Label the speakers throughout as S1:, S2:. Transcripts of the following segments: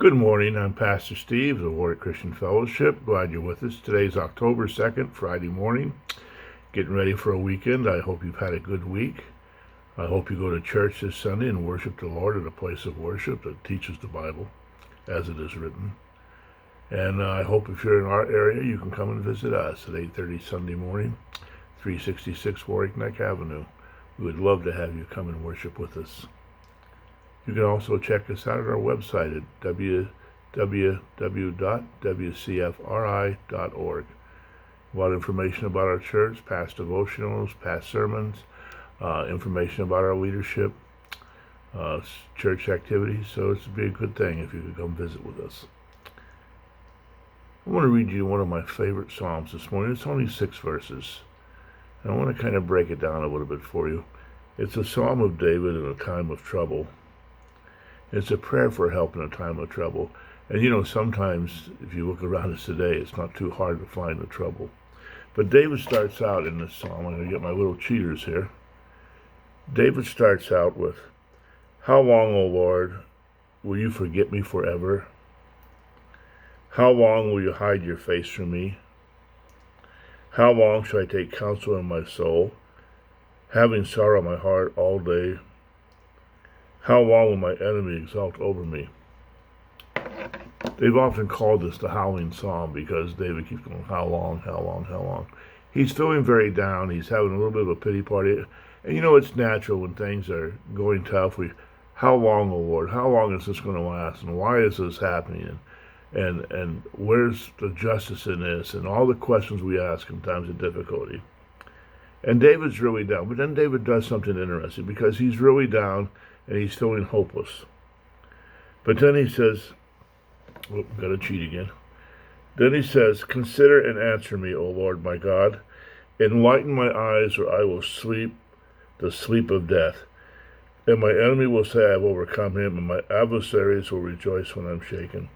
S1: Good morning. I'm Pastor Steve of the Warwick Christian Fellowship. Glad you're with us. Today's October 2nd, Friday morning. Getting ready for a weekend. I hope you've had a good week. I hope you go to church this Sunday and worship the Lord at a place of worship that teaches the Bible as it is written. And I hope if you're in our area, you can come and visit us at 8:30 Sunday morning, 366 Warwick Neck Avenue. We would love to have you come and worship with us. You can also check us out at our website at www.wcfri.org. A lot of information about our church, past devotionals, past sermons, information about our leadership, church activities. So it's be a good thing if you could come visit with us. I want to read you one of my favorite Psalms this morning. It's only 6 verses. And I want to kind of break it down a little bit for you. It's a Psalm of David in a time of trouble. It's a prayer for help in a time of trouble. And sometimes if you look around us today, it's not too hard to find the trouble. But David starts out in this psalm. I'm going to get my little cheaters here. David starts out with, "How long, O Lord, will you forget me forever? How long will you hide your face from me? How long shall I take counsel in my soul, having sorrow in my heart all day? How long will my enemy exult over me?" They've often called this the howling psalm because David keeps going, how long, how long, how long. He's feeling very down. He's having a little bit of a pity party. And it's natural when things are going tough. How long, O Lord? How long is this going to last? And why is this happening? And where's the justice in this? And all the questions we ask in times of difficulty. And David's really down. But then David does something interesting because he's really down and he's feeling hopeless. But then he says, got to cheat again. Then he says, "Consider and answer me, O Lord my God. Enlighten my eyes, or I will sleep the sleep of death. And my enemy will say I have overcome him, and my adversaries will rejoice when I'm shaken."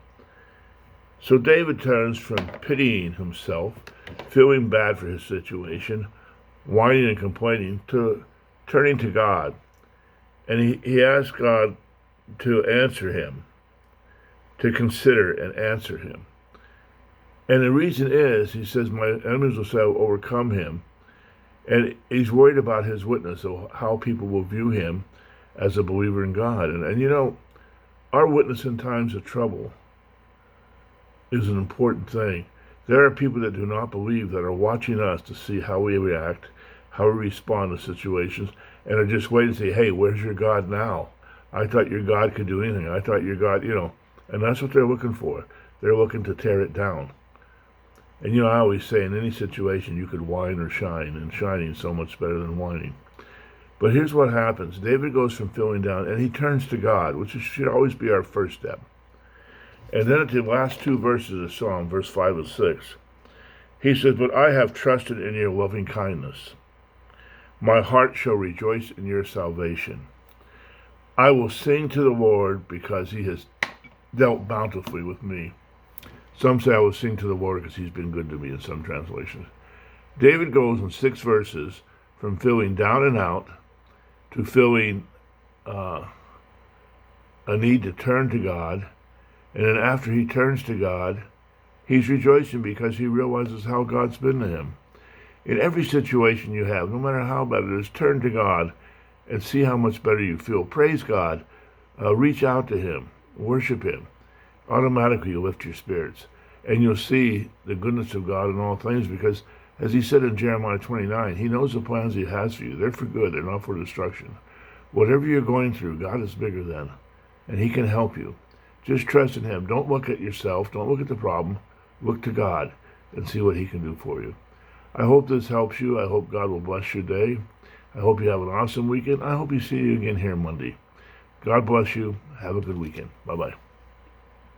S1: So David turns from pitying himself, feeling bad for his situation, whining and complaining, to turning to God. And he asks God to answer him, to consider and answer him. And the reason is, he says, my enemies will say I'll overcome him. And he's worried about his witness, so how people will view him as a believer in God. And our witness in times of trouble is an important thing. There are people that do not believe that are watching us to see how we react, how we respond to situations, and are just waiting to say, hey, where's your God now? I thought your God could do anything. I thought your God, and that's what they're looking for. They're looking to tear it down. And I always say in any situation you could whine or shine, and shining is so much better than whining. But here's what happens. David goes from feeling down, and he turns to God, which should always be our first step. And then at the last 2 verses of the Psalm, verse 5 and 6, he says, "But I have trusted in your loving kindness. My heart shall rejoice in your salvation. I will sing to the Lord because he has dealt bountifully with me." Some say I will sing to the Lord because he's been good to me in some translations. David goes in 6 verses from feeling down and out to feeling a need to turn to God. And then after he turns to God, he's rejoicing because he realizes how God's been to him. In every situation you have, no matter how bad it is, turn to God and see how much better you feel. Praise God. Reach out to him. Worship him. Automatically you'll lift your spirits. And you'll see the goodness of God in all things because, as he said in Jeremiah 29, he knows the plans he has for you. They're for good. They're not for destruction. Whatever you're going through, God is bigger than. And he can help you. Just trust in him. Don't look at yourself. Don't look at the problem. Look to God and see what he can do for you. I hope this helps you. I hope God will bless your day. I hope you have an awesome weekend. I hope you see you again here Monday. God bless you. Have a good weekend. Bye-bye.